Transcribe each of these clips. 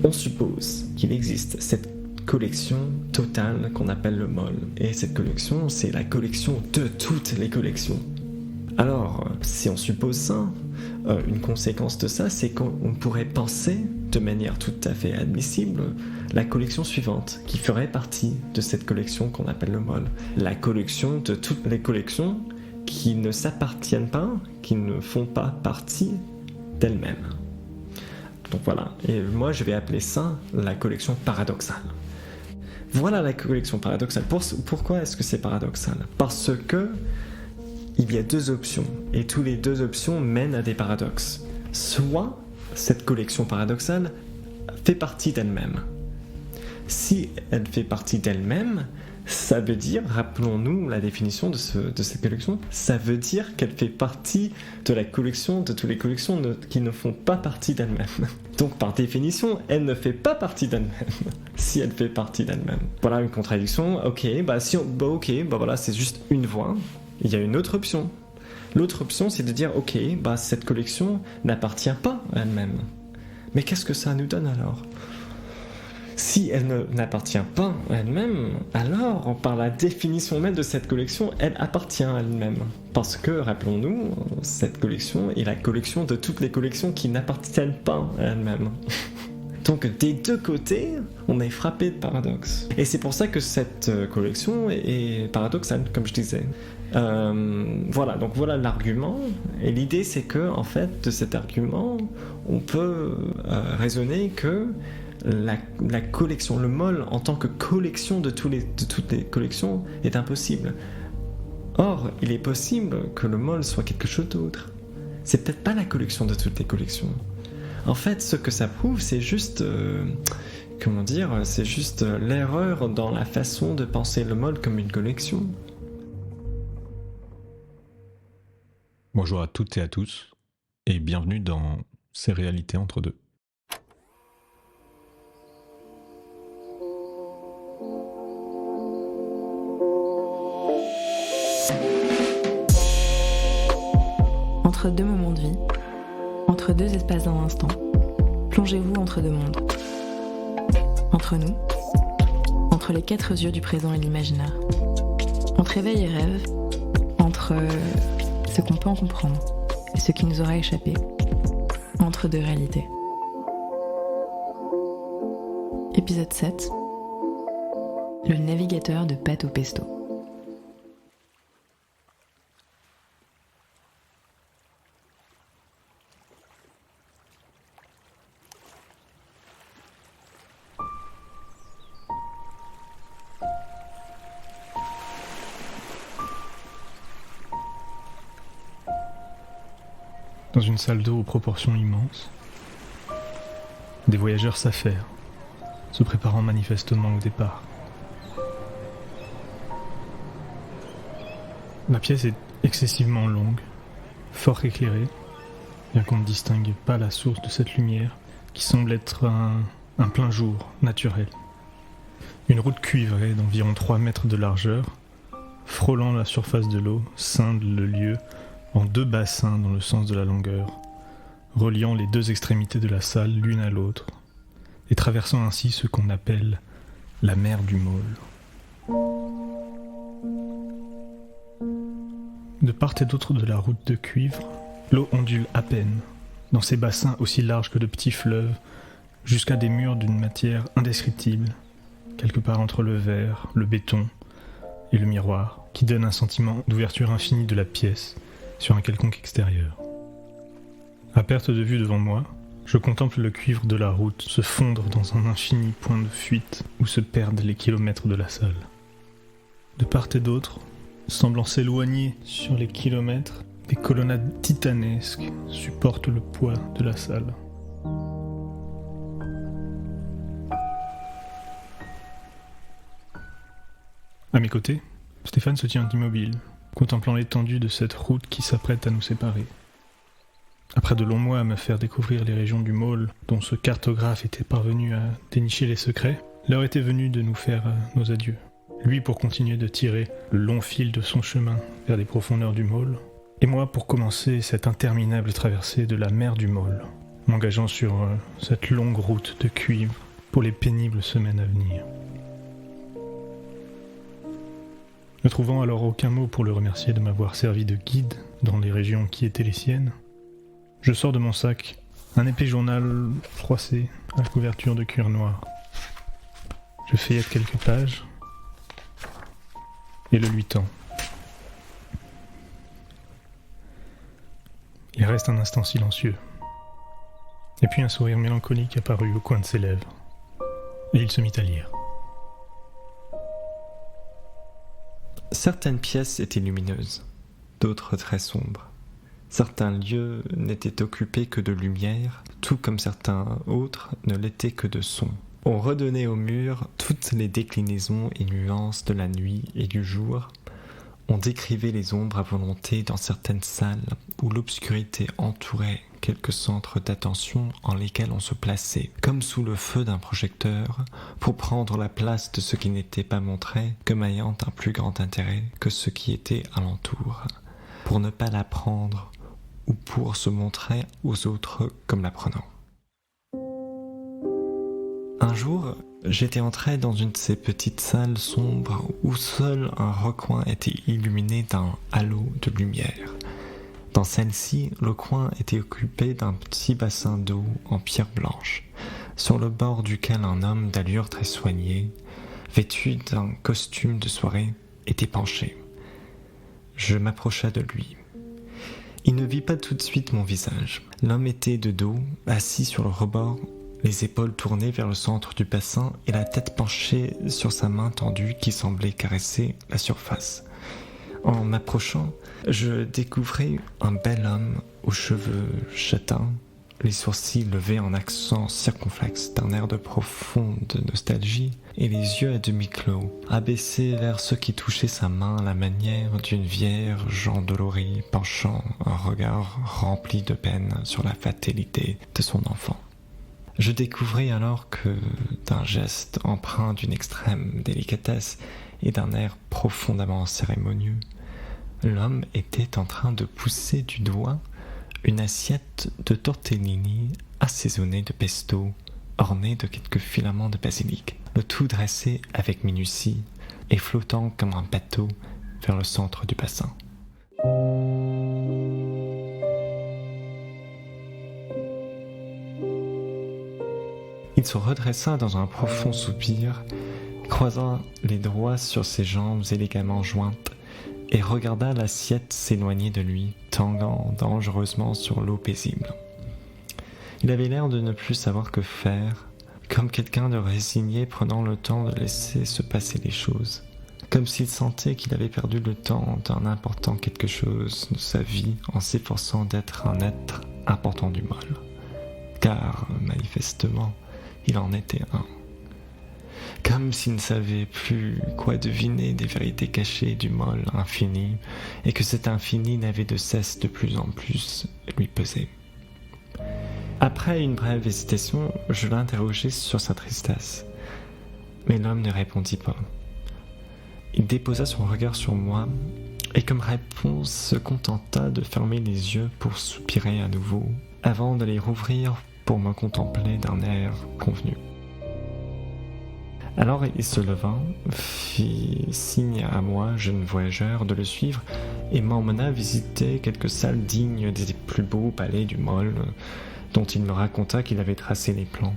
On suppose qu'il existe cette collection totale qu'on appelle le MOL. Et cette collection, c'est la collection de toutes les collections. Alors, si on suppose ça, une conséquence de ça, c'est qu'on pourrait penser, de manière tout à fait admissible, la collection suivante, qui ferait partie de cette collection qu'on appelle le MOL. La collection de toutes les collections qui ne s'appartiennent pas, qui ne font pas partie d'elles-mêmes. Donc voilà, et moi je vais appeler ça la collection paradoxale. Voilà la collection paradoxale. Pourquoi est-ce que c'est paradoxal ? Parce que il y a deux options, et toutes les deux options mènent à des paradoxes. Soit cette collection paradoxale fait partie d'elle-même. Si elle fait partie d'elle-même, ça veut dire, rappelons-nous la définition de cette collection, ça veut dire qu'elle fait partie de la collection de toutes les collections qui ne font pas partie d'elle-même. Donc par définition, elle ne fait pas partie d'elle-même, si elle fait partie d'elle-même. Voilà une contradiction, voilà, c'est juste une voie. Il y a une autre option. L'autre option, c'est de dire, cette collection n'appartient pas à elle-même. Mais qu'est-ce que ça nous donne alors ? Si elle n'appartient pas à elle-même, alors, par la définition même de cette collection, elle appartient à elle-même. Parce que, rappelons-nous, cette collection est la collection de toutes les collections qui n'appartiennent pas à elle-même. Donc, des deux côtés, on est frappé de paradoxe. Et c'est pour ça que cette collection est paradoxale, comme je disais. Voilà l'argument. Et l'idée, c'est que, en fait, de cet argument, on peut raisonner que la collection, le MOL en tant que collection de toutes les collections est impossible. Or, il est possible que le MOL soit quelque chose d'autre. C'est peut-être pas la collection de toutes les collections. En fait, ce que ça prouve, c'est juste, c'est juste l'erreur dans la façon de penser le MOL comme une collection. Bonjour à toutes et à tous, et bienvenue dans Ces réalités entre deux. Entre deux moments de vie, entre deux espaces dans l'instant, plongez-vous entre deux mondes. Entre nous, entre les quatre yeux du présent et l'imaginaire. Entre éveil et rêve, entre ce qu'on peut en comprendre et ce qui nous aura échappé. Entre deux réalités. Épisode 7. Le navigateur de pâte au pesto. Dans une salle d'eau aux proportions immenses, des voyageurs s'affairent, se préparant manifestement au départ. La pièce est excessivement longue, fort éclairée, bien qu'on ne distingue pas la source de cette lumière qui semble être un plein jour naturel. Une route cuivrée d'environ 3 mètres de largeur, frôlant la surface de l'eau, scinde le lieu en 2 bassins dans le sens de la longueur, reliant les 2 extrémités de la salle l'une à l'autre, et traversant ainsi ce qu'on appelle la mer du Môle. De part et d'autre de la route de cuivre, l'eau ondule à peine, dans ces bassins aussi larges que de petits fleuves, jusqu'à des murs d'une matière indescriptible, quelque part entre le verre, le béton et le miroir, qui donne un sentiment d'ouverture infinie de la pièce sur un quelconque extérieur. À perte de vue devant moi, je contemple le cuivre de la route se fondre dans un infini point de fuite où se perdent les kilomètres de la salle. De part et d'autre, semblant s'éloigner sur les kilomètres, des colonnades titanesques supportent le poids de la salle. À mes côtés, Stéphane se tient immobile, contemplant l'étendue de cette route qui s'apprête à nous séparer. Après de longs mois à me faire découvrir les régions du Môle dont ce cartographe était parvenu à dénicher les secrets, l'heure était venue de nous faire nos adieux. Lui pour continuer de tirer le long fil de son chemin vers les profondeurs du Môle, Et moi pour commencer cette interminable traversée de la mer du Môle, m'engageant sur cette longue route de cuivre pour les pénibles semaines à venir. Ne trouvant alors aucun mot pour le remercier de m'avoir servi de guide dans les régions qui étaient les siennes, je sors de mon sac un épais journal froissé à la couverture de cuir noir. Je feuillette quelques pages et le lui tends. Il reste un instant silencieux. Et puis un sourire mélancolique apparut au coin de ses lèvres. Et il se mit à lire. Certaines pièces étaient lumineuses, d'autres très sombres. Certains lieux n'étaient occupés que de lumière, tout comme certains autres ne l'étaient que de son. On redonnait aux murs toutes les déclinaisons et nuances de la nuit et du jour. On décrivait les ombres à volonté dans certaines salles où l'obscurité entourait quelques centres d'attention en lesquels on se plaçait, comme sous le feu d'un projecteur, pour prendre la place de ce qui n'était pas montré comme ayant un plus grand intérêt que ce qui était alentour, pour ne pas l'apprendre ou pour se montrer aux autres comme l'apprenant. Un jour, j'étais entré dans une de ces petites salles sombres où seul un recoin était illuminé d'un halo de lumière. Dans celle-ci, le coin était occupé d'un petit bassin d'eau en pierre blanche, sur le bord duquel un homme d'allure très soignée, vêtu d'un costume de soirée, était penché. Je m'approcha de lui. Il ne vit pas tout de suite mon visage. L'homme était de dos, assis sur le rebord, les épaules tournées vers le centre du bassin et la tête penchée sur sa main tendue qui semblait caresser la surface. En m'approchant, je découvrais un bel homme aux cheveux châtains, les sourcils levés en accent circonflexe d'un air de profonde nostalgie et les yeux à demi clos, abaissés vers ceux qui touchaient sa main à la manière d'une vierge endolorie penchant un regard rempli de peine sur la fatalité de son enfant. Je découvris alors que, d'un geste empreint d'une extrême délicatesse et d'un air profondément cérémonieux, l'homme était en train de pousser du doigt une assiette de tortellini assaisonnée de pesto, ornée de quelques filaments de basilic, le tout dressé avec minutie et flottant comme un bateau vers le centre du bassin. Il se redressa dans un profond soupir, croisa les doigts sur ses jambes élégamment jointes et regarda l'assiette s'éloigner de lui, tanguant dangereusement sur l'eau paisible. Il avait l'air de ne plus savoir que faire, comme quelqu'un de résigné prenant le temps de laisser se passer les choses, comme s'il sentait qu'il avait perdu le temps d'un important quelque chose de sa vie en s'efforçant d'être un être important du mal. Car, manifestement, il en était un. Comme s'il ne savait plus quoi deviner des vérités cachées du môle infini, et que cet infini n'avait de cesse de plus en plus lui peser. Après une brève hésitation, je l'interrogeai sur sa tristesse, mais l'homme ne répondit pas. Il déposa son regard sur moi, et comme réponse se contenta de fermer les yeux pour soupirer à nouveau, avant de les rouvrir pour me contempler d'un air convenu. Alors il se leva, fit signe à moi, jeune voyageur, de le suivre et m'emmena visiter quelques salles dignes des plus beaux palais du môle, dont il me raconta qu'il avait tracé les plans,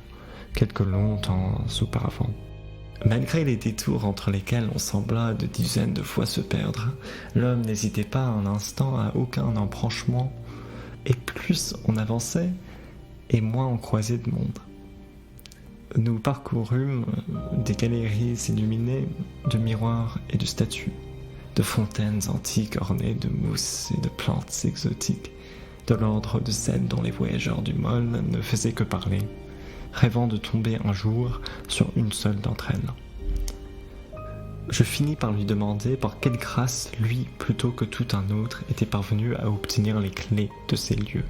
quelques longs temps auparavant. Malgré les détours entre lesquels on sembla de dizaines de fois se perdre, l'homme n'hésitait pas un instant à aucun embranchement, et plus on avançait, et moins on croisait de monde. Nous parcourûmes des galeries illuminées de miroirs et de statues, de fontaines antiques ornées de mousses et de plantes exotiques, de l'ordre de celles dont les voyageurs du môle ne faisaient que parler, rêvant de tomber un jour sur une seule d'entre elles. Je finis par lui demander par quelle grâce lui, plutôt que tout un autre, était parvenu à obtenir les clés de ces lieux.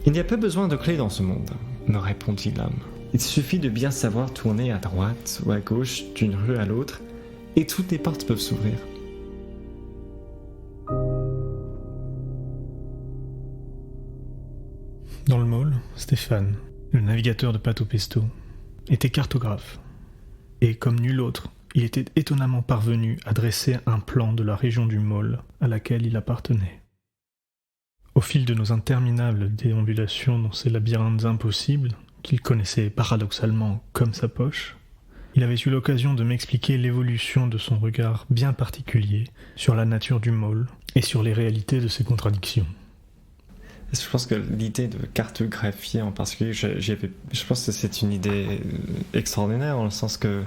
« Il n'y a pas besoin de clés dans ce monde, » me répondit l'homme. « Il suffit de bien savoir tourner à droite ou à gauche d'une rue à l'autre, et toutes les portes peuvent s'ouvrir. » Dans le môle, Stéphane, le navigateur de Pato Pesto, était cartographe. Et comme nul autre, il était étonnamment parvenu à dresser un plan de la région du môle à laquelle il appartenait. Au fil de nos interminables déambulations dans ces labyrinthes impossibles, qu'il connaissait paradoxalement comme sa poche, il avait eu l'occasion de m'expliquer l'évolution de son regard bien particulier sur la nature du môle et sur les réalités de ses contradictions. Je pense que l'idée de cartographier en particulier, je pense que c'est une idée extraordinaire, dans le sens que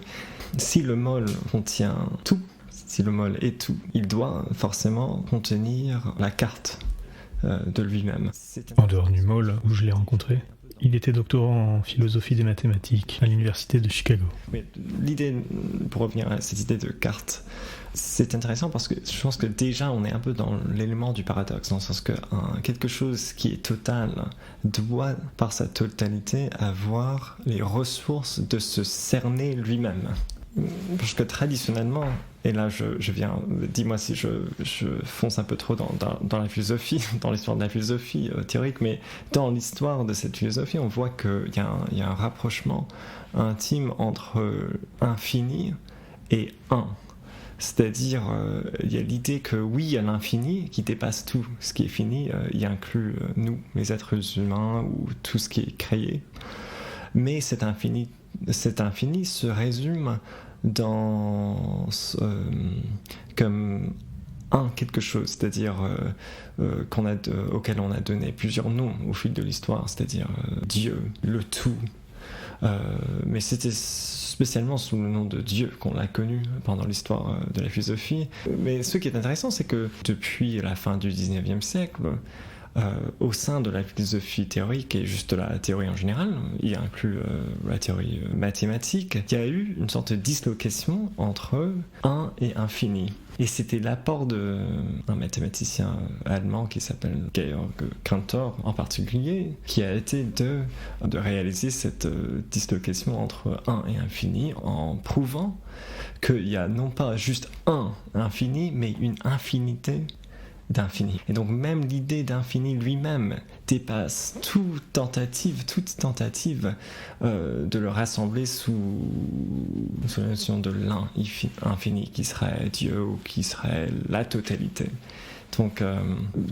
si le môle contient tout, si le môle est tout, il doit forcément contenir la carte de lui-même. En dehors du môle où je l'ai rencontré, il était doctorant en philosophie des mathématiques à l'université de Chicago. Mais l'idée, pour revenir à cette idée de carte, c'est intéressant parce que je pense que déjà on est un peu dans l'élément du paradoxe, dans le sens que quelque chose qui est total doit, par sa totalité, avoir les ressources de se cerner lui-même. Parce que traditionnellement, et là je viens, dis-moi si je fonce un peu trop dans la philosophie, dans l'histoire de la philosophie théorique, mais dans l'histoire de cette philosophie, on voit qu'il y a un rapprochement intime entre infini et un. C'est-à-dire, il y a l'idée que oui, il y a l'infini qui dépasse tout ce qui est fini, il inclut nous, les êtres humains, ou tout ce qui est créé. Mais cet infini se résume comme quelque chose, c'est-à-dire auquel on a donné plusieurs noms au fil de l'histoire, c'est-à-dire Dieu, le tout. Mais c'était spécialement sous le nom de Dieu qu'on l'a connu pendant l'histoire de la philosophie. Mais ce qui est intéressant, c'est que depuis la fin du 19e siècle, au sein de la philosophie théorique et juste de la théorie en général, y inclut la théorie mathématique, il y a eu une sorte de dislocation entre un et infini. Et c'était l'apport d'un mathématicien allemand qui s'appelle Georg Cantor en particulier, qui a été de réaliser cette dislocation entre un et infini en prouvant qu'il y a non pas juste un infini, mais une infinité d'infini. Et donc même l'idée d'infini lui-même dépasse toute tentative de le rassembler sous la notion de l'infini qui serait Dieu ou qui serait la totalité. Donc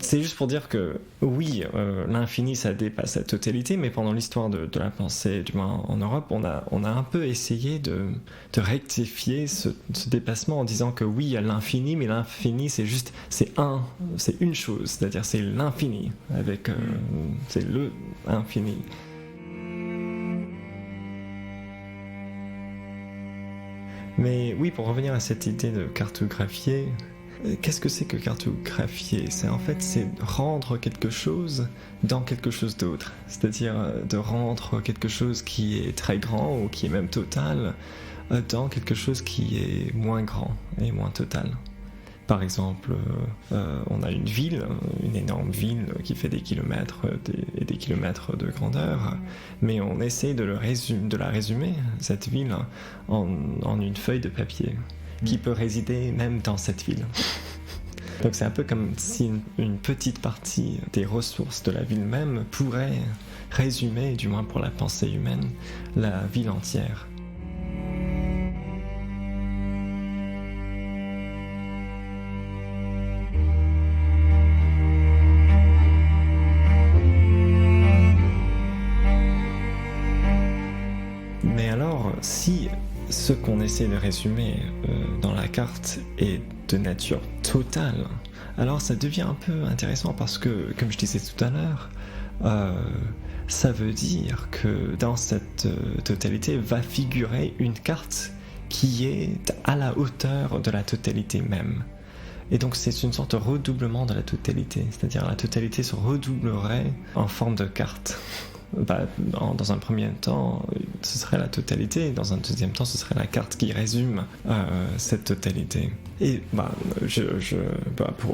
c'est juste pour dire que oui, l'infini ça dépasse la totalité, mais pendant l'histoire de la pensée, du moins en Europe, on a un peu essayé de rectifier ce dépassement en disant que oui, il y a l'infini, mais l'infini c'est une chose, c'est-à-dire c'est l'infini, c'est le infini. Mais oui, pour revenir à cette idée de cartographier, qu'est-ce que c'est que cartographier ? C'est rendre quelque chose dans quelque chose d'autre. C'est-à-dire de rendre quelque chose qui est très grand ou qui est même total dans quelque chose qui est moins grand et moins total. Par exemple, on a une ville, une énorme ville qui fait des kilomètres et des kilomètres de grandeur, mais on essaie de la résumer, cette ville, en une feuille de papier qui peut résider même dans cette ville. Donc c'est un peu comme si une petite partie des ressources de la ville même pourrait résumer, du moins pour la pensée humaine, la ville entière. Mais alors, si ce qu'on essaie de résumer dans la carte est de nature totale, alors ça devient un peu intéressant parce que, comme je disais tout à l'heure, ça veut dire que dans cette totalité va figurer une carte qui est à la hauteur de la totalité même. Et donc c'est une sorte de redoublement de la totalité, c'est-à-dire la totalité se redoublerait en forme de carte. Dans un premier temps, ce serait la totalité, et dans un deuxième temps, ce serait la carte qui résume cette totalité. Et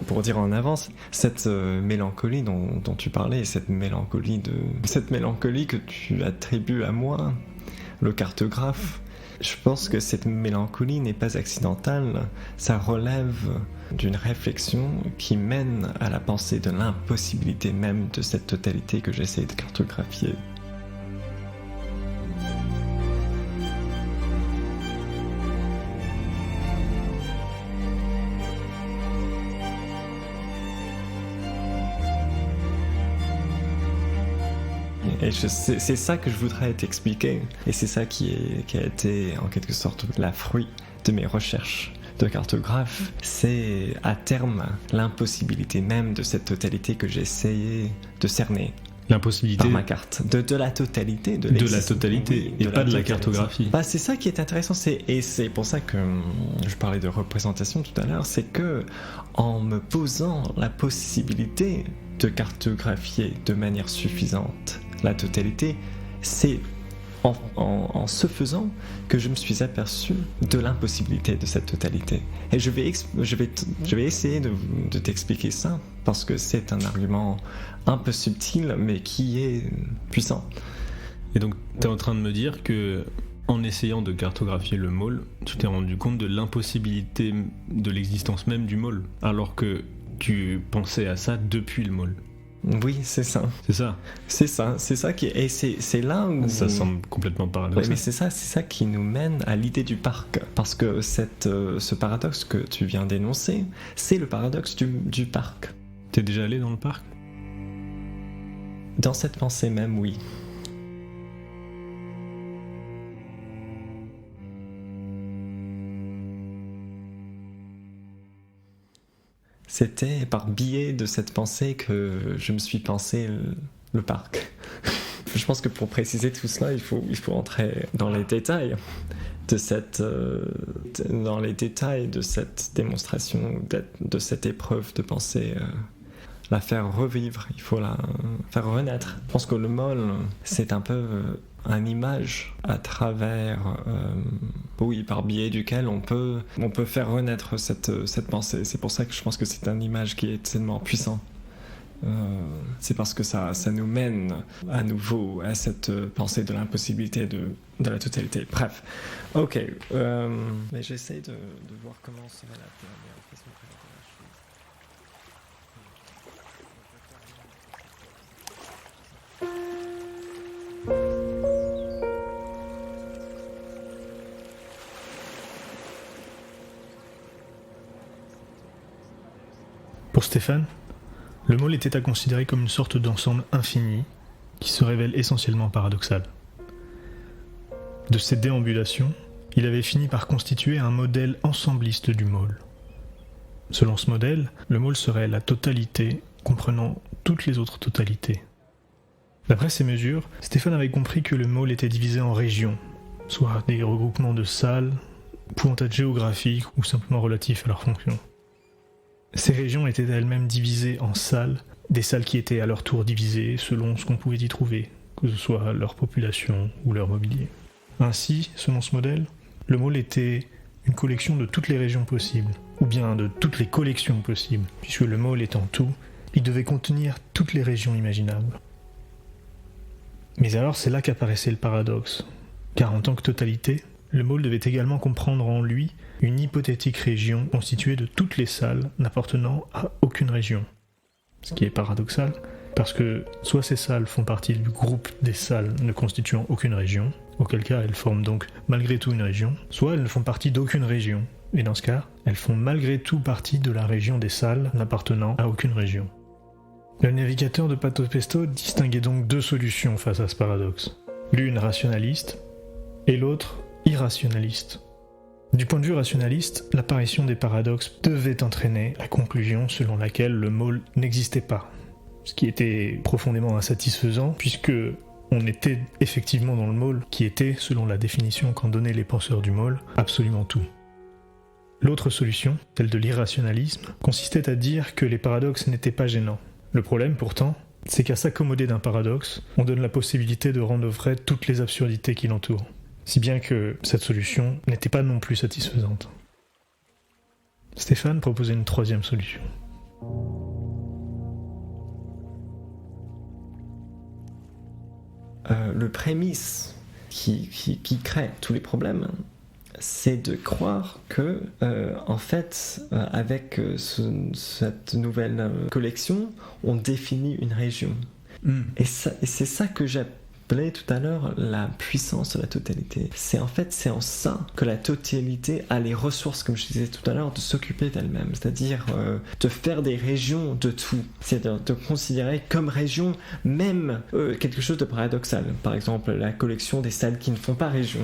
pour dire en avance, cette mélancolie dont tu parlais, cette mélancolie que tu attribues à moi, le cartographe, Je pense que cette mélancolie n'est pas accidentelle, ça relève d'une réflexion qui mène à la pensée de l'impossibilité même de cette totalité que j'essaie de cartographier. Et c'est ça que je voudrais t'expliquer. Et c'est ça qui a été en quelque sorte la fruit de mes recherches de cartographe. C'est à terme l'impossibilité même de cette totalité que j'ai essayé de cerner. L'impossibilité par ma carte. De la totalité. De la totalité, oui, et pas de la cartographie. Bah, c'est ça qui est intéressant. Et c'est pour ça que je parlais de représentation tout à l'heure. C'est que en me posant la possibilité de cartographier de manière suffisante la totalité, c'est en ce faisant que je me suis aperçu de l'impossibilité de cette totalité. Et je vais essayer de t'expliquer ça, parce que c'est un argument un peu subtil, mais qui est puissant. Et donc, tu es en train de me dire que, en essayant de cartographier le môle, tu t'es rendu compte de l'impossibilité de l'existence même du môle, alors que tu pensais à ça depuis le môle. Oui, c'est ça. C'est ça. C'est ça qui est... Et c'est là où... Ça semble complètement paradoxal. Oui, mais c'est ça qui nous mène à l'idée du parc. Parce que ce paradoxe que tu viens d'énoncer, c'est le paradoxe du parc. T'es déjà allé dans le parc ? Dans cette pensée même, oui. C'était par biais de cette pensée que je me suis pensé le parc. Je pense que pour préciser tout cela, il faut entrer dans les détails de cette démonstration, de cette épreuve de pensée. La faire revivre, il faut la faire renaître. Je pense que le môle, c'est un peu une image à travers, par biais duquel on peut faire renaître cette pensée. C'est pour ça que je pense que c'est une image qui est tellement puissante. C'est parce que ça nous mène à nouveau à cette pensée de l'impossibilité de la totalité. Bref, ok. Mais j'essaie de voir comment se va la meilleure façon de présenter la chose. Pour Stéphane, le môle était à considérer comme une sorte d'ensemble infini qui se révèle essentiellement paradoxal. De ces déambulations, il avait fini par constituer un modèle ensembliste du môle. Selon ce modèle, le môle serait la totalité comprenant toutes les autres totalités. D'après ces mesures, Stéphane avait compris que le môle était divisé en régions, soit des regroupements de salles, pouvant être géographiques ou simplement relatifs à leur fonction. Ces régions étaient elles-mêmes divisées en salles, des salles qui étaient à leur tour divisées selon ce qu'on pouvait y trouver, que ce soit leur population ou leur mobilier. Ainsi, selon ce modèle, le môle était une collection de toutes les régions possibles, ou bien de toutes les collections possibles, puisque le môle étant tout, il devait contenir toutes les régions imaginables. Mais alors c'est là qu'apparaissait le paradoxe, car en tant que totalité, le môle devait également comprendre en lui une hypothétique région constituée de toutes les salles n'appartenant à aucune région. Ce qui est paradoxal, parce que soit ces salles font partie du groupe des salles ne constituant aucune région, auquel cas elles forment donc malgré tout une région, soit elles ne font partie d'aucune région, et dans ce cas, elles font malgré tout partie de la région des salles n'appartenant à aucune région. Le navigateur de Pato Pesto distinguait donc deux solutions face à ce paradoxe. L'une rationaliste, et l'autre irrationaliste. Du point de vue rationaliste, l'apparition des paradoxes devait entraîner la conclusion selon laquelle le môle n'existait pas, ce qui était profondément insatisfaisant puisque on était effectivement dans le môle qui était, selon la définition qu'en donnaient les penseurs du môle, absolument tout. L'autre solution, celle de l'irrationalisme, consistait à dire que les paradoxes n'étaient pas gênants. Le problème pourtant, c'est qu'à s'accommoder d'un paradoxe, on donne la possibilité de rendre vraies toutes les absurdités qui l'entourent. Si bien que cette solution n'était pas non plus satisfaisante. Stéphane proposait une troisième solution. Le prémisse qui crée tous les problèmes, c'est de croire que, en fait, avec cette nouvelle collection, on définit une région. Et c'est ça que j'appelais tout à l'heure la puissance de la totalité. C'est en ça que la totalité a les ressources, comme je disais tout à l'heure, de s'occuper d'elle-même. C'est-à-dire de faire des régions de tout. C'est-à-dire de considérer comme région même quelque chose de paradoxal. Par exemple, la collection des salles qui ne font pas région.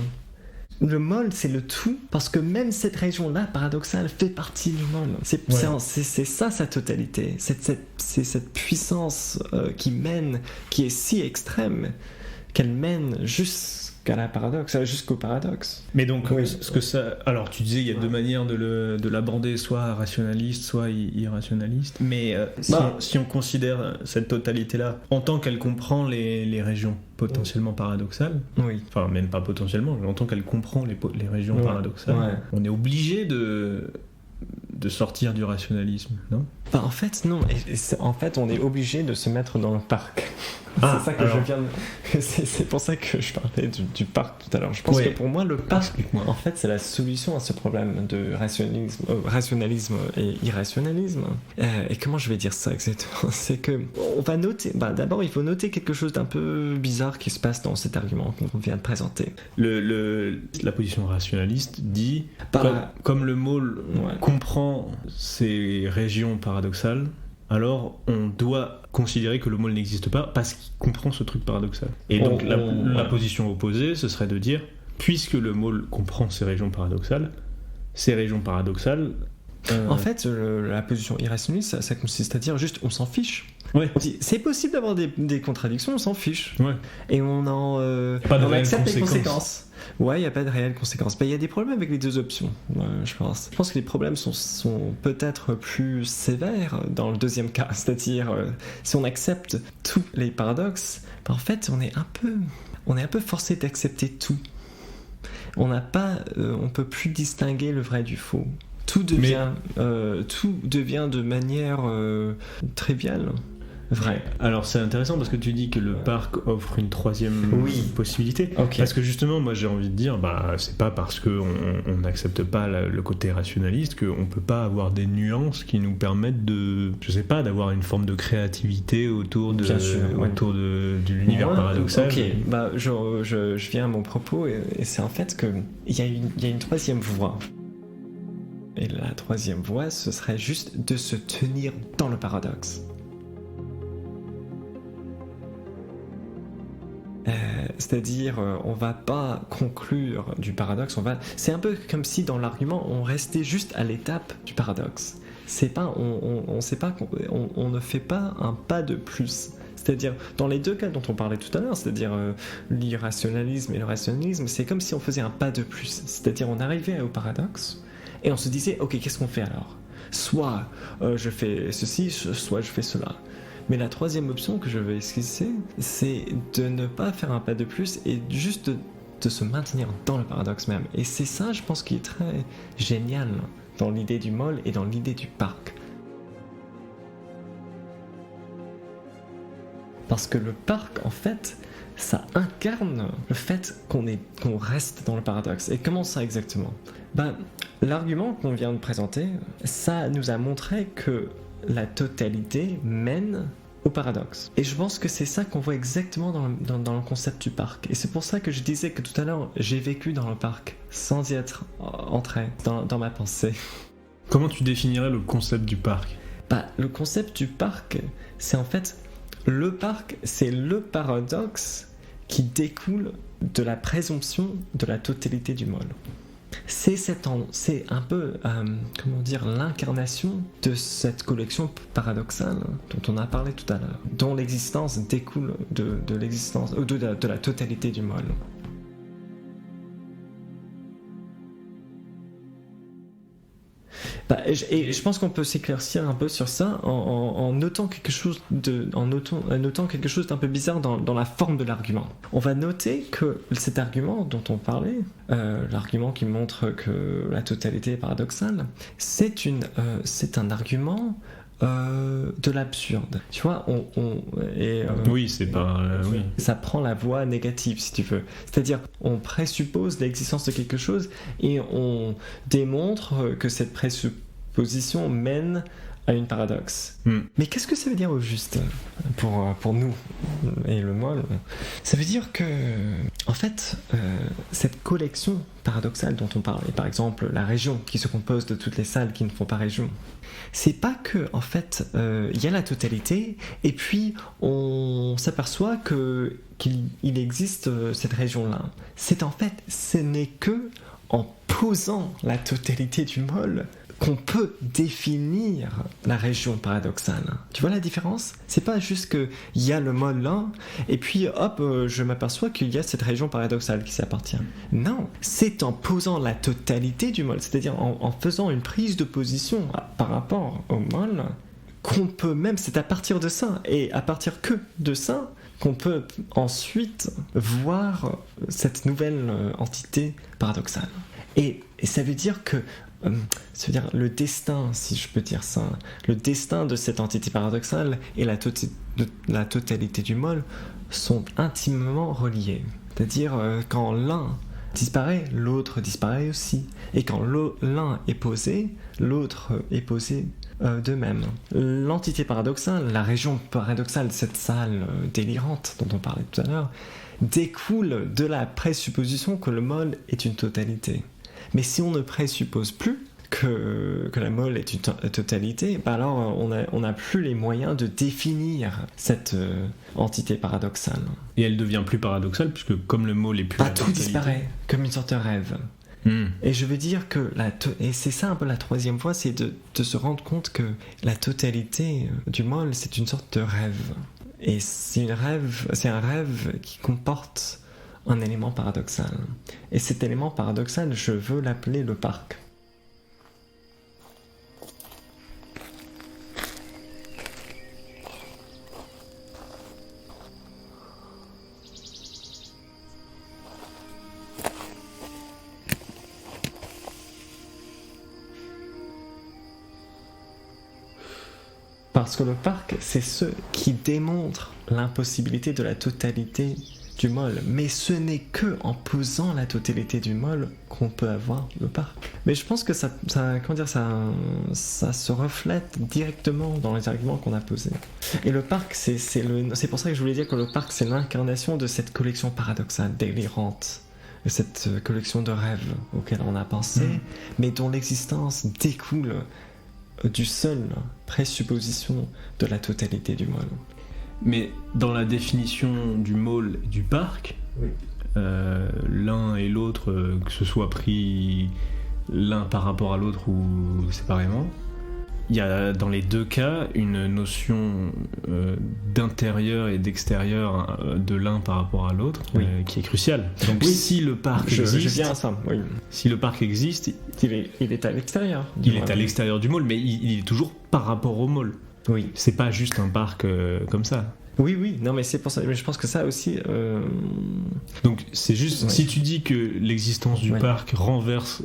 Le môle, c'est le tout, parce que même cette région-là, paradoxale, fait partie du môle. C'est ça sa totalité. C'est cette puissance qui est si extrême, qu'elle mène jusqu'au paradoxe. Mais donc, ce que ça... Alors, tu disais, il y a deux manières de l'aborder, soit rationaliste, soit irrationaliste. Mais si on considère cette totalité-là en tant qu'elle comprend les régions potentiellement paradoxales, enfin, même pas potentiellement, mais en tant qu'elle comprend les régions paradoxales, on est obligé de sortir du rationalisme, non ? En fait, non. En fait, on est obligé de se mettre dans le parc. C'est ça que je viens de... C'est pour ça que je parlais du parc tout à l'heure. Je pense que pour moi, le parc, en fait, c'est la solution à ce problème de rationalisme et irrationalisme. Et comment je vais dire ça exactement ? C'est que on va noter... d'abord, il faut noter quelque chose d'un peu bizarre qui se passe dans cet argument qu'on vient de présenter. La position rationaliste dit, comme le môle comprend ces régions paradoxales, alors on doit considérer que le môle n'existe pas parce qu'il comprend ce truc paradoxal. Et donc la position opposée, ce serait de dire, puisque le môle comprend ces régions paradoxales, en fait, la position irrationnaliste, ça consiste à dire juste on s'en fiche. On dit, c'est possible d'avoir des contradictions, on s'en fiche. Et on accepte les conséquences. Il n'y a pas de réelles conséquences. Il y a des problèmes avec les deux options, je pense. Je pense que les problèmes sont peut-être plus sévères dans le deuxième cas. C'est-à-dire, si on accepte tous les paradoxes, en fait, on est un peu forcé d'accepter tout. On peut plus distinguer le vrai du faux. Tout devient de manière triviale. Vrai. Alors c'est intéressant parce que tu dis que le parc offre une troisième possibilité. Parce que justement, moi j'ai envie de dire, c'est pas parce qu'on n'accepte pas le côté rationaliste qu'on peut pas avoir des nuances qui nous permettent d'avoir une forme de créativité autour de l'univers paradoxal. Je viens à mon propos et c'est en fait qu'il y a une troisième voie. Et la troisième voie, ce serait juste de se tenir dans le paradoxe. C'est-à-dire, on va pas conclure du paradoxe, c'est un peu comme si dans l'argument, on restait juste à l'étape du paradoxe. C'est pas, on ne fait pas un pas de plus. C'est-à-dire, dans les deux cas dont on parlait tout à l'heure, c'est-à-dire l'irrationalisme et le rationalisme, c'est comme si on faisait un pas de plus. C'est-à-dire, on arrivait au paradoxe, et on se disait, ok, qu'est-ce qu'on fait alors ? Soit je fais ceci, soit je fais cela. Mais la troisième option que je vais esquisser, c'est de ne pas faire un pas de plus et juste de se maintenir dans le paradoxe même. Et c'est ça, je pense, qui est très génial dans l'idée du môle et dans l'idée du parc. Parce que le parc, en fait, ça incarne le fait qu'on reste dans le paradoxe. Et comment ça exactement ? L'argument qu'on vient de présenter, ça nous a montré que la totalité mène au paradoxe. Et je pense que c'est ça qu'on voit exactement dans le concept du parc. Et c'est pour ça que je disais que tout à l'heure, j'ai vécu dans le parc, sans y être entré dans ma pensée. Comment tu définirais le concept du parc ? Le concept du parc, c'est en fait... Le parc, c'est le paradoxe qui découle de la présomption de la totalité du môle. C'est un peu, l'incarnation de cette collection paradoxale dont on a parlé tout à l'heure, dont l'existence découle de l'existence, de la totalité du môle. Et je pense qu'on peut s'éclaircir un peu sur ça en notant quelque chose d'un peu bizarre dans la forme de l'argument. On va noter que cet argument dont on parlait, l'argument qui montre que la totalité est paradoxale, c'est un argument de l'absurde. Tu vois, oui, c'est pas... oui. Ça prend la voie négative, si tu veux. C'est-à-dire, on présuppose l'existence de quelque chose et on démontre que cette présupposition mène à une paradoxe. Mais qu'est-ce que ça veut dire au juste pour nous et le molle? Ça veut dire que, en fait, cette collection paradoxale dont on parle, et par exemple la région qui se compose de toutes les salles qui ne font pas région, c'est pas que, en fait, il y a la totalité et puis on s'aperçoit qu'il existe cette région-là. C'est en fait, ce n'est que en posant la totalité du molle qu'on peut définir la région paradoxale. Tu vois la différence? C'est pas juste qu'il y a le molle là, et puis hop, je m'aperçois qu'il y a cette région paradoxale qui s'appartient. Non, c'est en posant la totalité du molle, c'est-à-dire en faisant une prise de position par rapport au molle, qu'on peut même, c'est à partir de ça, et à partir que de ça, qu'on peut ensuite voir cette nouvelle entité paradoxale. Et ça veut dire que c'est-à-dire le destin, si je peux dire ça, le destin de cette entité paradoxale et la totalité du molle sont intimement reliés. C'est-à-dire quand l'un disparaît, l'autre disparaît aussi. Et quand l'un est posé, l'autre est posé de même. L'entité paradoxale, la région paradoxale, cette salle délirante dont on parlait tout à l'heure, découle de la présupposition que le molle est une totalité. Mais si on ne présuppose plus que la molle est une totalité, bah alors on n'a plus les moyens de définir cette entité paradoxale. Et elle devient plus paradoxale puisque comme le molle est plus la tout totalité... disparaît, comme une sorte de rêve. Et je veux dire que et c'est ça un peu la troisième voie, c'est de se rendre compte que la totalité du molle, c'est une sorte de rêve. Et c'est un rêve qui comporte un élément paradoxal. Et cet élément paradoxal, je veux l'appeler le parc. Parce que le parc, c'est ce qui démontre l'impossibilité de la totalité du molle. Mais ce n'est que en posant la totalité du molle qu'on peut avoir le parc. Mais je pense que ça se reflète directement dans les arguments qu'on a posés. Et le parc, c'est pour ça que je voulais dire que le parc, c'est l'incarnation de cette collection paradoxale, délirante. Cette collection de rêves auxquels on a pensé, mais dont l'existence découle du seul présupposition de la totalité du molle. Mais dans la définition du molle et du parc, oui. L'un et l'autre, que ce soit pris l'un par rapport à l'autre ou séparément, il y a dans les deux cas une notion d'intérieur et d'extérieur de l'un par rapport à l'autre qui est cruciale. Donc si le parc existe, je viens à ça, oui. Si le parc existe, il est à l'extérieur. Il est à l'extérieur du molle, mais il est toujours par rapport au molle. Oui. C'est pas juste un parc comme ça. Oui, non mais c'est pour ça, mais je pense que ça aussi... Donc c'est juste, si tu dis que l'existence du parc renverse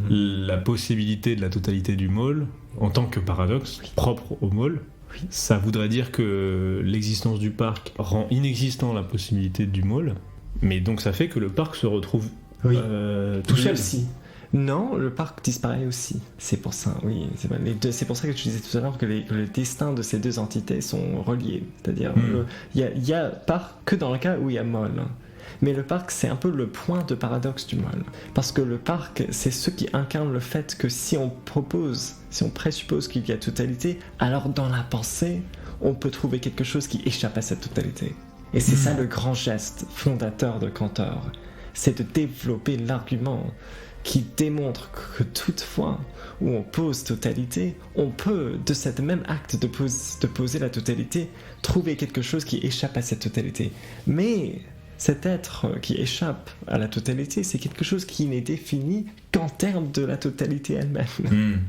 la possibilité de la totalité du molle, en tant que paradoxe propre au molle, ça voudrait dire que l'existence du parc rend inexistant la possibilité du molle, mais donc ça fait que le parc se retrouve tout seul. Aussi. Non, le parc disparaît aussi. C'est pour ça, oui. C'est pour ça que je disais tout à l'heure que le destin de ces deux entités sont reliés. C'est-à-dire, il y a parc que dans le cas où il y a molle. Mais le parc, c'est un peu le point de paradoxe du molle. Parce que le parc, c'est ce qui incarne le fait que si on présuppose qu'il y a totalité, alors dans la pensée, on peut trouver quelque chose qui échappe à cette totalité. Et c'est ça le grand geste fondateur de Cantor. C'est de développer l'argument qui démontre que toutefois où on pose totalité, on peut, de cet même acte de poser la totalité, trouver quelque chose qui échappe à cette totalité. Mais cet être qui échappe à la totalité, c'est quelque chose qui n'est défini qu'en termes de la totalité elle-même.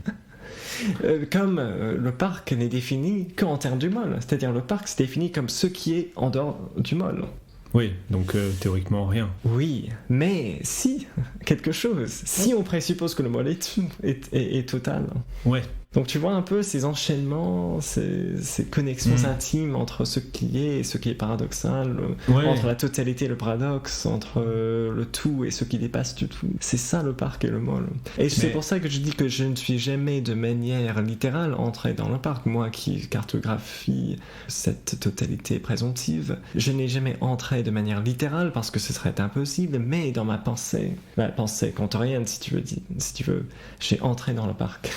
Comme le parc n'est défini qu'en termes du molle. C'est-à-dire le parc se définit comme ce qui est en dehors du molle. Oui, donc théoriquement rien. Oui, mais si, quelque chose. Si on présuppose que le molle est total. Ouais. Donc tu vois un peu ces enchaînements, ces connexions intimes entre ce qui est et ce qui est paradoxal, entre la totalité et le paradoxe, entre le tout et ce qui dépasse du tout. C'est ça le parc et le môle. Et c'est pour ça que je dis que je ne suis jamais de manière littérale entré dans le parc. Moi qui cartographie cette totalité présomptive, je n'ai jamais entré de manière littérale parce que ce serait impossible, mais dans ma pensée kantorienne si tu veux, j'ai entré dans le parc.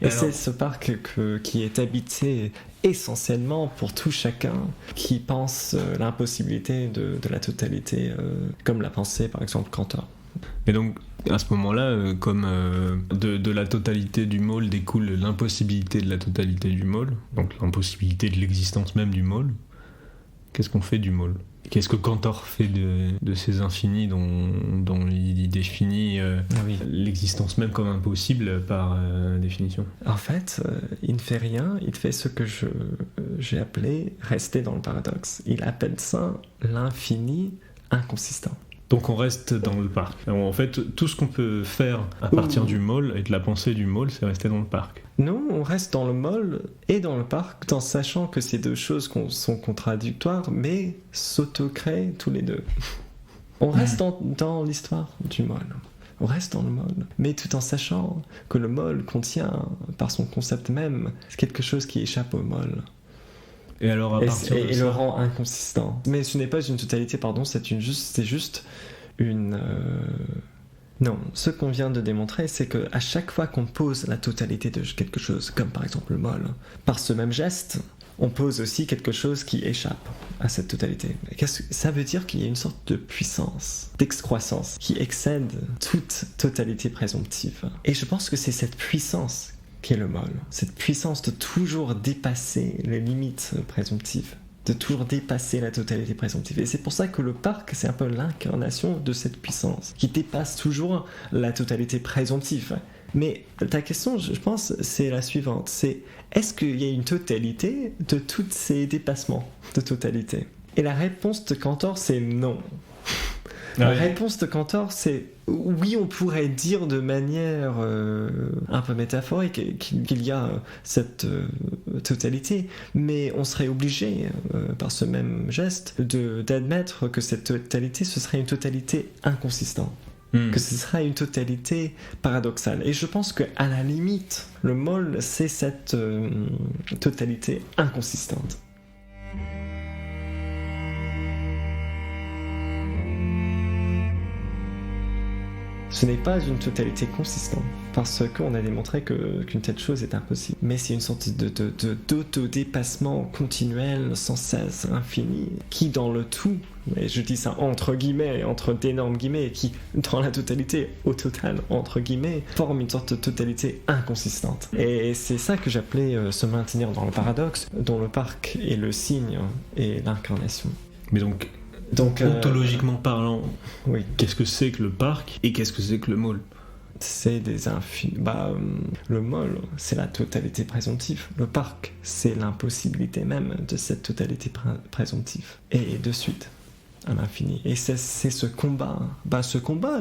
Et alors, c'est ce parc qui est habité essentiellement pour tout chacun qui pense l'impossibilité de la totalité, comme l'a pensé par exemple Cantor. Et donc à ce moment-là, comme de la totalité du môle découle l'impossibilité de la totalité du môle, donc l'impossibilité de l'existence même du môle, qu'est-ce qu'on fait du môle ? Qu'est-ce que Cantor fait de ces infinis dont il définit l'existence même comme impossible par définition ? En fait, il ne fait rien, il fait ce que j'ai appelé rester dans le paradoxe. Il appelle ça l'infini inconsistant. Donc on reste dans le parc. En fait, tout ce qu'on peut faire à partir du môle et de la pensée du môle, c'est rester dans le parc. Non, on reste dans le môle et dans le parc, en sachant que ces deux choses sont contradictoires, mais s'autocréent tous les deux. On reste dans l'histoire du môle. On reste dans le môle, mais tout en sachant que le môle contient, par son concept même, quelque chose qui échappe au môle. Et alors à partir de ça... le rend inconsistant. Mais ce n'est pas une totalité, pardon, c'est juste une... Non, ce qu'on vient de démontrer, c'est qu'à chaque fois qu'on pose la totalité de quelque chose, comme par exemple le môle, par ce même geste, on pose aussi quelque chose qui échappe à cette totalité. Ça veut dire qu'il y a une sorte de puissance, d'excroissance, qui excède toute totalité présomptive. Et je pense que c'est cette puissance qui est le môle, cette puissance de toujours dépasser les limites présomptives, de toujours dépasser la totalité présomptive. Et c'est pour ça que le parc, c'est un peu l'incarnation de cette puissance, qui dépasse toujours la totalité présomptive. Mais ta question, je pense, c'est la suivante, c'est est-ce qu'il y a une totalité de tous ces dépassements de totalité ? Et la réponse de Cantor, c'est non. La réponse de Cantor, c'est oui, on pourrait dire de manière un peu métaphorique qu'il y a cette totalité, mais on serait obligé, par ce même geste, d'admettre que cette totalité, ce serait une totalité inconsistante. Que ce serait une totalité paradoxale. Et je pense qu'à la limite, le môle, c'est cette totalité inconsistante. Ce n'est pas une totalité consistante, parce qu'on a démontré qu'une telle chose est impossible. Mais c'est une sorte d'autodépassement continuel, sans cesse, infini, qui dans le tout, et je dis ça entre guillemets, entre d'énormes guillemets, qui dans la totalité, au total, entre guillemets, forme une sorte de totalité inconsistante. Et c'est ça que j'appelais se maintenir dans le paradoxe, dont le parc est le signe et l'incarnation. Mais donc ontologiquement parlant, oui. Qu'est-ce que c'est que le parc et qu'est-ce que c'est que le môle ? C'est des infinis. Le môle, c'est la totalité présomptive. Le parc, c'est l'impossibilité même de cette totalité présomptive. Et de suite, à l'infini. Et c'est ce combat. Ce combat,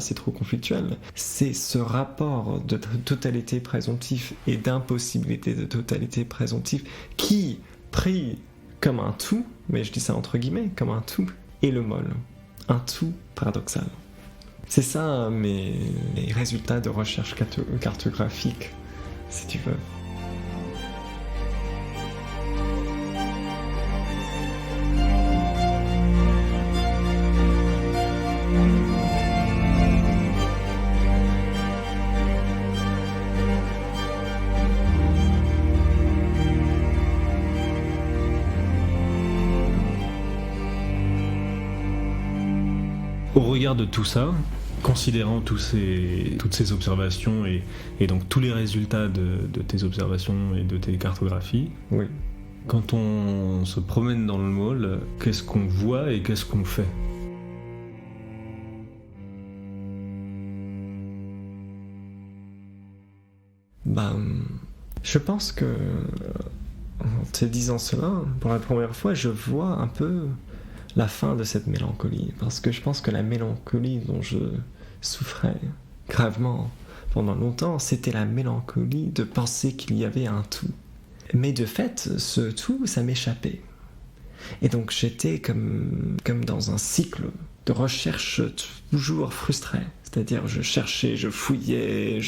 c'est trop conflictuel. C'est ce rapport de totalité présomptive et d'impossibilité de totalité présomptive qui, pris comme un tout, mais je dis ça entre guillemets, comme un tout, et le môle. Un tout paradoxal. C'est ça mes résultats de recherche cartographique, si tu veux. Au regard de tout ça, considérant toutes ces observations et donc tous les résultats de tes observations et de tes cartographies, oui. Quand on se promène dans le môle, qu'est-ce qu'on voit et qu'est-ce qu'on fait ? Je pense que, en te disant cela, pour la première fois, je vois un peu la fin de cette mélancolie, parce que je pense que la mélancolie dont je souffrais gravement pendant longtemps, c'était la mélancolie de penser qu'il y avait un tout. Mais de fait, ce tout, ça m'échappait. Et donc j'étais comme dans un cycle de recherche toujours frustré. C'est-à-dire je cherchais, je fouillais,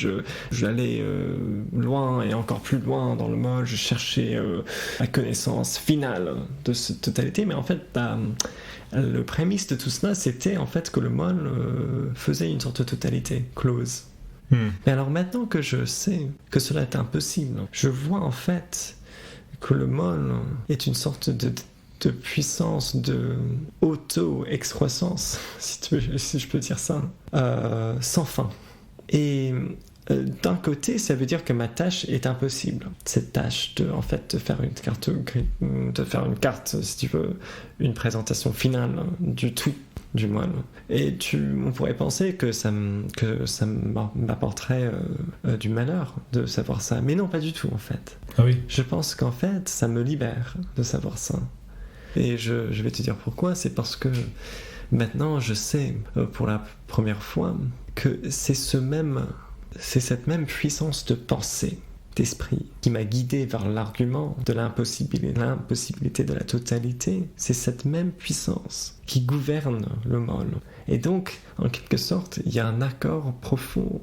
j'allais loin et encore plus loin dans le mol, je cherchais la connaissance finale de cette totalité, mais en fait le prémisse de tout cela, c'était en fait que le mol faisait une sorte de totalité close. Mais alors maintenant que je sais que cela est impossible, je vois en fait que le mol est une sorte de puissance, de auto-excroissance, si je peux dire ça, sans fin. Et d'un côté, ça veut dire que ma tâche est impossible. Cette tâche de faire une carte, si tu veux, une présentation finale du tout du mol. Et on pourrait penser que ça m'apporterait du malheur de savoir ça. Mais non, pas du tout, en fait. Ah oui. Je pense qu'en fait, ça me libère de savoir ça. Et je vais te dire pourquoi. C'est parce que maintenant, je sais pour la première fois que c'est cette même puissance de pensée, d'esprit, qui m'a guidé vers l'argument de l'impossibilité de la totalité. C'est cette même puissance qui gouverne le mol. Et donc, en quelque sorte, il y a un accord profond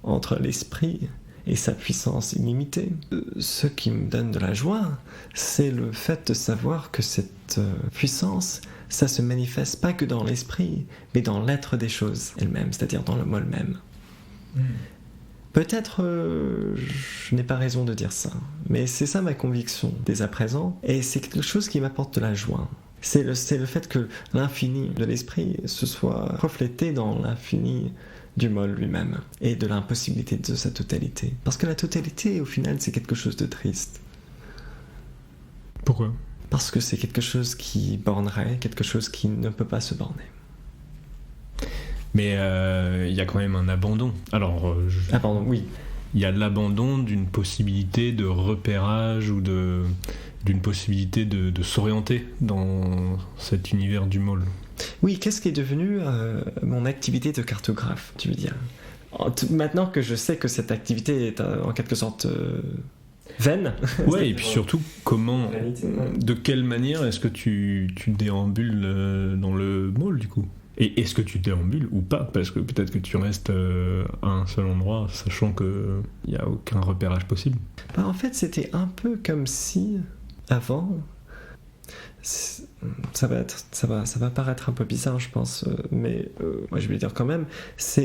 entre l'esprit et sa puissance illimitée. Ce qui me donne de la joie, c'est le fait de savoir que cette puissance, ça se manifeste pas que dans l'esprit, mais dans l'être des choses elles-mêmes, c'est-à-dire dans le mol même. Peut-être je n'ai pas raison de dire ça, mais c'est ça ma conviction dès à présent, et c'est quelque chose qui m'apporte de la joie. C'est le fait que l'infini de l'esprit se soit reflété dans l'infini du mol lui-même, et de l'impossibilité de sa totalité. Parce que la totalité, au final, c'est quelque chose de triste. Pourquoi ? Parce que c'est quelque chose qui bornerait, quelque chose qui ne peut pas se borner. Mais il y a quand même un abandon. Alors, Ah pardon, oui. Il y a l'abandon d'une possibilité de repérage ou d'une possibilité de s'orienter dans cet univers du mol. Oui, qu'est-ce qui est devenu mon activité de cartographe, tu veux dire ? Maintenant que je sais que cette activité est en quelque sorte vaine. Ouais, et puis surtout, de quelle manière est-ce que tu déambules dans le mall, du coup ? Et est-ce que tu déambules ou pas ? Parce que peut-être que tu restes à un seul endroit, sachant qu'il n'y a aucun repérage possible. En fait, c'était un peu comme si, avant... Ça va paraître un peu bizarre, je pense, mais moi je vais le dire quand même.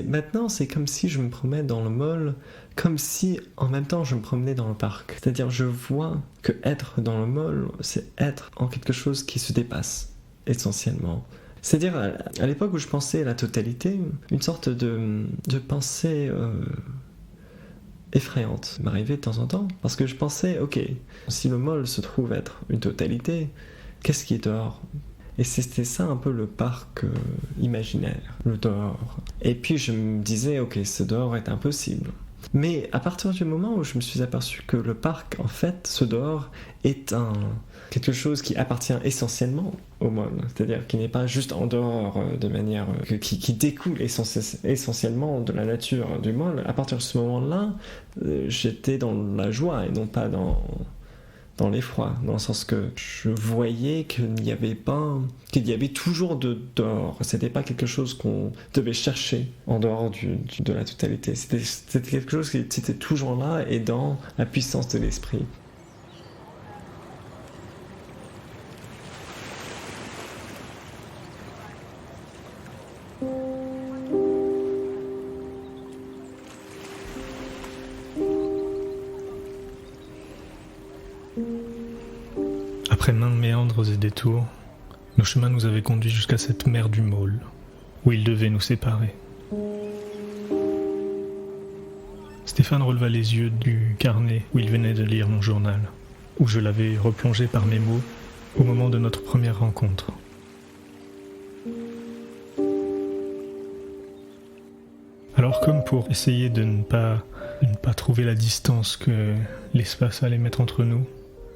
Maintenant, c'est comme si je me promenais dans le mall, comme si en même temps je me promenais dans le parc. C'est-à-dire, je vois que être dans le mall, c'est être en quelque chose qui se dépasse essentiellement. C'est-à-dire, à l'époque où je pensais à la totalité, une sorte de pensée effrayante m'arrivait de temps en temps, parce que je pensais, ok, si le mall se trouve être une totalité, qu'est-ce qui est dehors ? Et c'était ça un peu le parc imaginaire, le dehors. Et puis je me disais, ok, ce dehors est impossible. Mais à partir du moment où je me suis aperçu que le parc, en fait, ce dehors est quelque chose qui appartient essentiellement au mall, c'est-à-dire qui n'est pas juste en dehors de manière qui découle essentiellement de la nature du mall. À partir de ce moment-là, j'étais dans la joie et non pas dans l'effroi, dans le sens que je voyais qu'il y avait toujours de dehors. C'était pas quelque chose qu'on devait chercher en dehors de la totalité. C'était quelque chose qui était toujours là et dans la puissance de l'esprit. Après maints méandres et détours, nos chemins nous avaient conduits jusqu'à cette mer du Môle, où ils devaient nous séparer. Stéphane releva les yeux du carnet où il venait de lire mon journal, où je l'avais replongé par mes mots au moment de notre première rencontre. Alors, comme pour essayer de ne pas trouver la distance que l'espace allait mettre entre nous,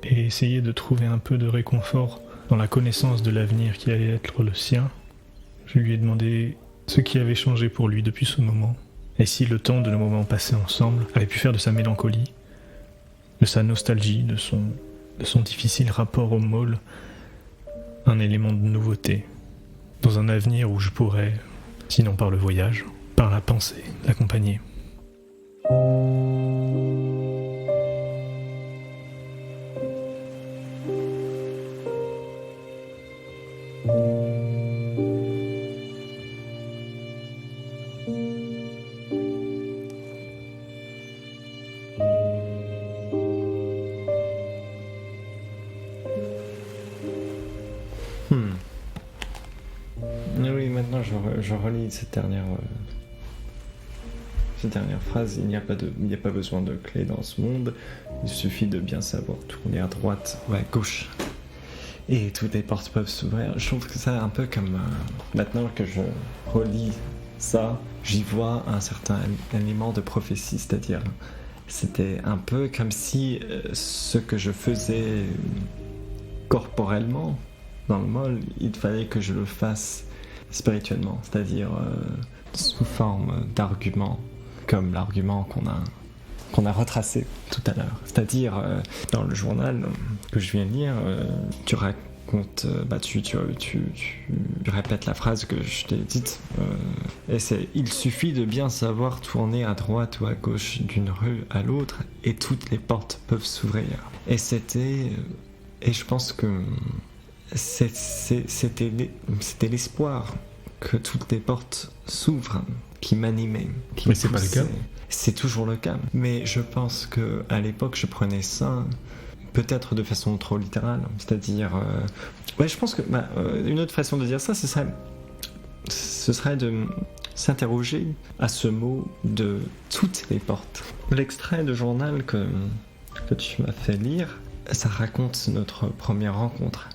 et essayer de trouver un peu de réconfort dans la connaissance de l'avenir qui allait être le sien, je lui ai demandé ce qui avait changé pour lui depuis ce moment, Et si le temps de nos moments passés ensemble avait pu faire de sa mélancolie, de sa nostalgie, de son difficile rapport au môle, un élément de nouveauté, dans un avenir où je pourrais, sinon par le voyage, par la pensée, l'accompagner. Oui, maintenant je relis cette dernière phrase. Il n'y a pas besoin de clé dans ce monde. Il suffit de bien savoir tourner à droite ou à gauche. Et toutes les portes peuvent s'ouvrir. Je trouve que c'est un peu comme... maintenant que je relis ça, j'y vois un certain élément de prophétie. C'est-à-dire, c'était un peu comme si ce que je faisais corporellement dans le môle, il fallait que je le fasse spirituellement, c'est-à-dire sous forme d'argument, comme l'argument qu'on a retracé tout à l'heure. C'est-à-dire, dans le journal que je viens de lire, tu racontes, tu répètes la phrase que je t'ai dite, et c'est « Il suffit de bien savoir tourner à droite ou à gauche d'une rue à l'autre, et toutes les portes peuvent s'ouvrir. » Et je pense que c'était l'espoir que toutes les portes s'ouvrent qui m'animait. Mais c'est pas le cas. C'est toujours le cas. Mais je pense que à l'époque, je prenais ça peut-être de façon trop littérale. C'est-à-dire... je pense que une autre façon de dire ça, ce serait de s'interroger à ce mot de toutes les portes. L'extrait de journal que tu m'as fait lire, ça raconte notre première rencontre.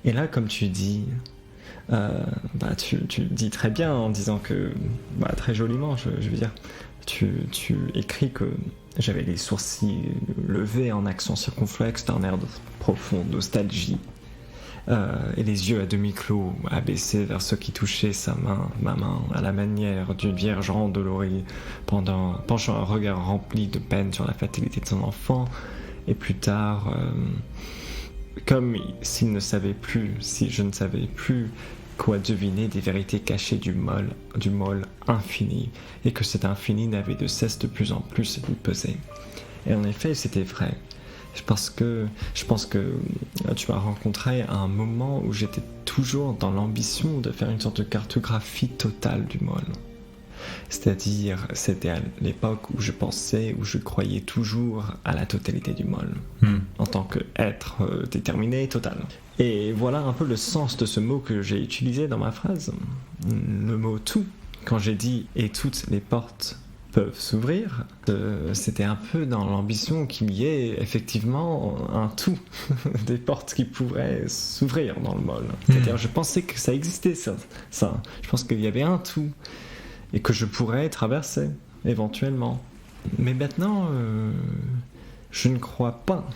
Et là, comme tu dis, tu dis très bien en disant que, très joliment, je veux dire, tu écris que j'avais les sourcils levés en accent circonflexe d'un air de profonde nostalgie, et les yeux à demi clos, abaissés vers ce qui touchait ma main, à la manière d'une vierge endolorie, penchant un regard rempli de peine sur la fatalité de son enfant, et plus tard... comme si je ne savais plus quoi deviner des vérités cachées du môle infini, et que cet infini n'avait de cesse de plus en plus lui peser. Et en effet, c'était vrai. Je pense que tu m'as rencontré à un moment où j'étais toujours dans l'ambition de faire une sorte de cartographie totale du môle. C'est-à-dire, c'était à l'époque où je croyais toujours à la totalité du môle, en tant qu'être déterminé, total. Et voilà un peu le sens de ce mot que j'ai utilisé dans ma phrase, le mot « tout ». Quand j'ai dit « et toutes les portes peuvent s'ouvrir », c'était un peu dans l'ambition qu'il y ait effectivement un tout, des portes qui pourraient s'ouvrir dans le môle. C'est-à-dire, je pensais que ça existait, ça. Je pense qu'il y avait un tout. Et que je pourrais traverser, éventuellement. Mais maintenant, je ne crois pas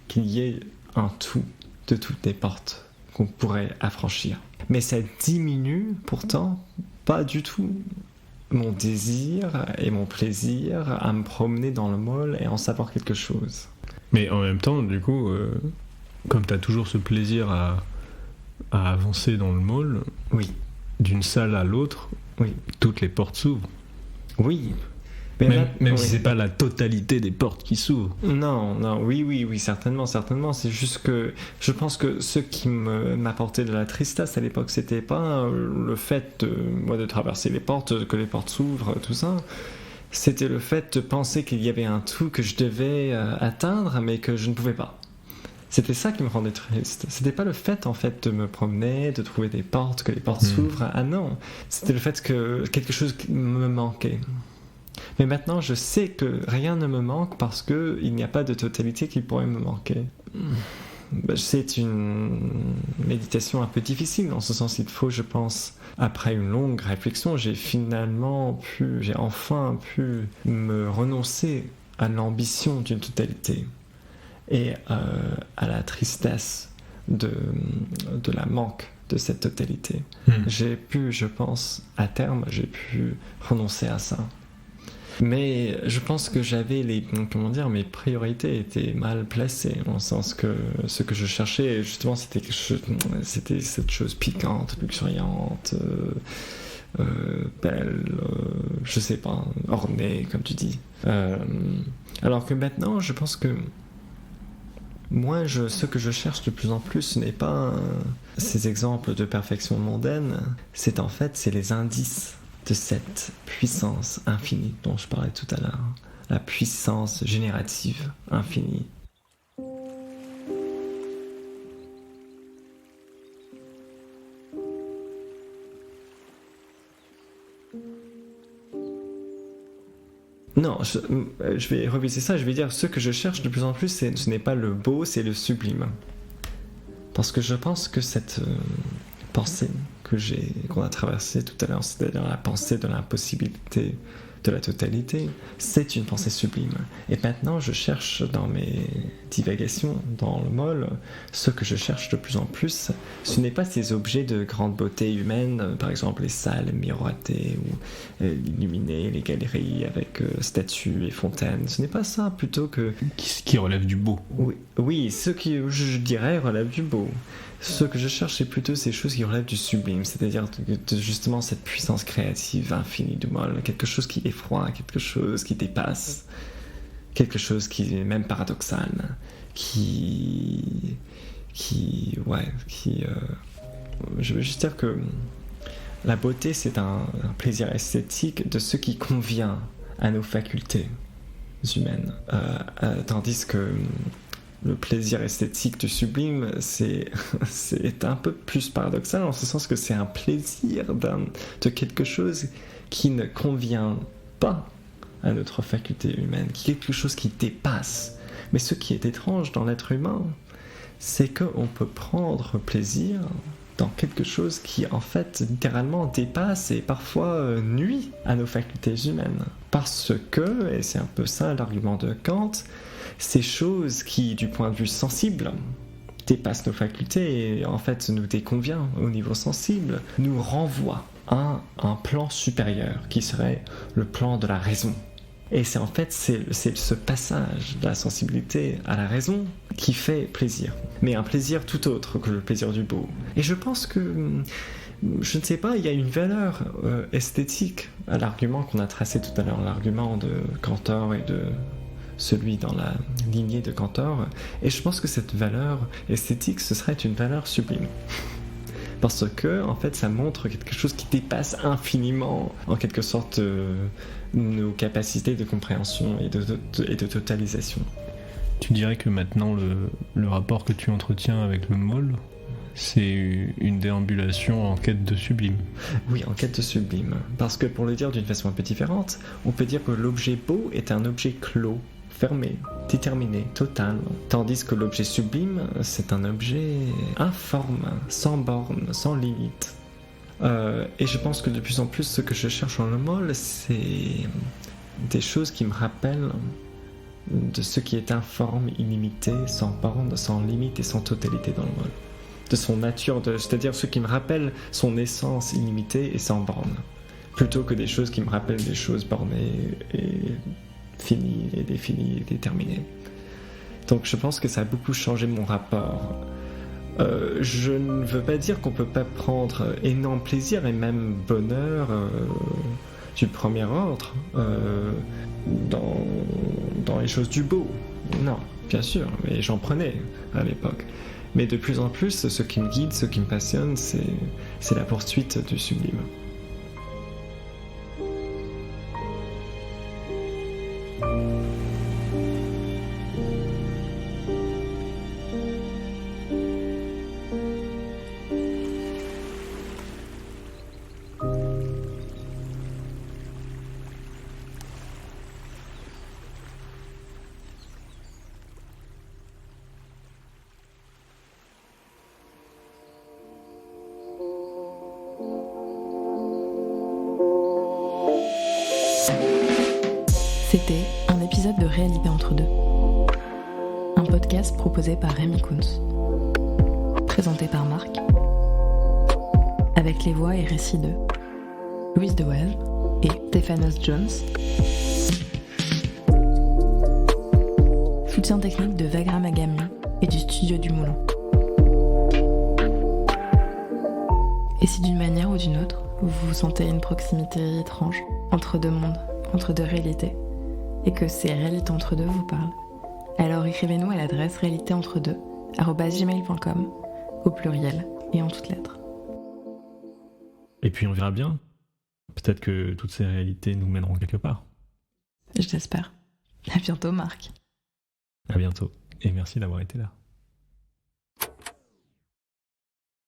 qu'il y ait un tout de toutes les portes qu'on pourrait affranchir. Mais ça diminue pourtant pas du tout mon désir et mon plaisir à me promener dans le môle et en savoir quelque chose. Mais en même temps, du coup, comme tu as toujours ce plaisir à avancer dans le môle, oui. D'une salle à l'autre, oui. Toutes les portes s'ouvrent. Oui. Même si c'est pas la totalité des portes qui s'ouvrent. Non, oui, certainement. C'est juste que je pense que ce qui m'apportait de la tristesse à l'époque, c'était pas le fait de traverser les portes, que les portes s'ouvrent, tout ça. C'était le fait de penser qu'il y avait un tout que je devais atteindre, mais que je ne pouvais pas. C'était ça qui me rendait triste. C'était pas le fait, en fait, de me promener, de trouver des portes, que les portes s'ouvrent. Ah non. C'était le fait que quelque chose me manquait. Mais maintenant, je sais que rien ne me manque parce qu'il n'y a pas de totalité qui pourrait me manquer. C'est une méditation un peu difficile. En ce sens, il faut, je pense, après une longue réflexion, j'ai enfin pu me renoncer à l'ambition d'une totalité. Et à la tristesse de la manque de cette totalité. J'ai pu, je pense, à terme, renoncer à ça. Mais je pense que j'avais mes priorités étaient mal placées, dans le sens que ce que je cherchais, justement, c'était cette chose piquante, luxuriante, belle, je sais pas, ornée, comme tu dis. Alors que maintenant, je pense que moi, ce que je cherche de plus en plus, ce n'est pas ces exemples de perfection mondaine, c'est les indices de cette puissance infinie dont je parlais tout à l'heure, la puissance générative infinie. Non, je vais reviser ça, je vais dire ce que je cherche de plus en plus, ce n'est pas le beau, c'est le sublime. Parce que je pense que cette pensée qu'on a traversée tout à l'heure, c'est-à-dire la pensée de l'impossibilité de la totalité, c'est une pensée sublime. Et maintenant, je cherche dans mes divagations, dans le mol, ce que je cherche de plus en plus, ce n'est pas ces objets de grande beauté humaine, par exemple les salles miroitées ou illuminées, les galeries avec statues et fontaines, ce n'est pas ça, plutôt que... Qui relève du beau. Oui, ce qui, je dirais, relève du beau. Ce que je cherche, c'est plutôt ces choses qui relèvent du sublime, c'est-à-dire justement cette puissance créative infinie du mal, quelque chose qui effraie, quelque chose qui dépasse, quelque chose qui est même paradoxal, je veux juste dire que la beauté, c'est un plaisir esthétique de ce qui convient à nos facultés humaines, tandis que le plaisir esthétique du sublime, c'est un peu plus paradoxal, en ce sens que c'est un plaisir de quelque chose qui ne convient pas à notre faculté humaine, quelque chose qui dépasse. Mais ce qui est étrange dans l'être humain, c'est qu'on peut prendre plaisir dans quelque chose qui, en fait, littéralement dépasse et parfois nuit à nos facultés humaines. Parce que, et c'est un peu ça l'argument de Kant, ces choses qui, du point de vue sensible, dépassent nos facultés et en fait nous déconvient au niveau sensible, nous renvoient à un plan supérieur qui serait le plan de la raison. Et c'est ce passage de la sensibilité à la raison qui fait plaisir. Mais un plaisir tout autre que le plaisir du beau. Et je pense que, je ne sais pas, il y a une valeur esthétique à l'argument qu'on a tracé tout à l'heure, l'argument de Cantor et de celui dans la lignée de Cantor, et je pense que cette valeur esthétique, ce serait une valeur sublime. Parce que, en fait, ça montre quelque chose qui dépasse infiniment, en quelque sorte, nos capacités de compréhension et de totalisation. Tu dirais que maintenant, le rapport que tu entretiens avec le mol, c'est une déambulation en quête de sublime. Oui, en quête de sublime. Parce que, pour le dire d'une façon un peu différente, on peut dire que l'objet beau est un objet clos, fermé, déterminé, total. Tandis que l'objet sublime, c'est un objet informe, sans borne, sans limite. Et je pense que de plus en plus, ce que je cherche en le mol, c'est des choses qui me rappellent de ce qui est informe, illimité, sans borne, sans limite et sans totalité dans le mol. De son nature, c'est-à-dire ce qui me rappelle son essence illimitée et sans borne. Plutôt que des choses qui me rappellent des choses bornées et fini et défini et déterminé. Donc je pense que ça a beaucoup changé mon rapport. Je ne veux pas dire qu'on peut pas prendre énorme plaisir et même bonheur du premier ordre dans les choses du beau. Non, bien sûr, mais j'en prenais à l'époque. Mais de plus en plus, ce qui me guide, ce qui me passionne, c'est la poursuite du sublime. C'était un épisode de Réalité entre deux. Un podcast proposé par Rémi Kuntz. Présenté par Marc. Avec les voix et récits de Louise Dewey et Stephanos Jones. Soutien technique de Vagra Magami et du Studio du Moulin. Et si d'une manière ou d'une autre, vous sentez une proximité étrange entre deux mondes, entre deux réalités, et que ces réalités entre deux vous parlent, alors écrivez-nous à l'adresse réalitéentredeux@gmail.com au pluriel et en toutes lettres. Et puis on verra bien. Peut-être que toutes ces réalités nous mèneront quelque part. Je l'espère. À bientôt, Marc. À bientôt. Et merci d'avoir été là.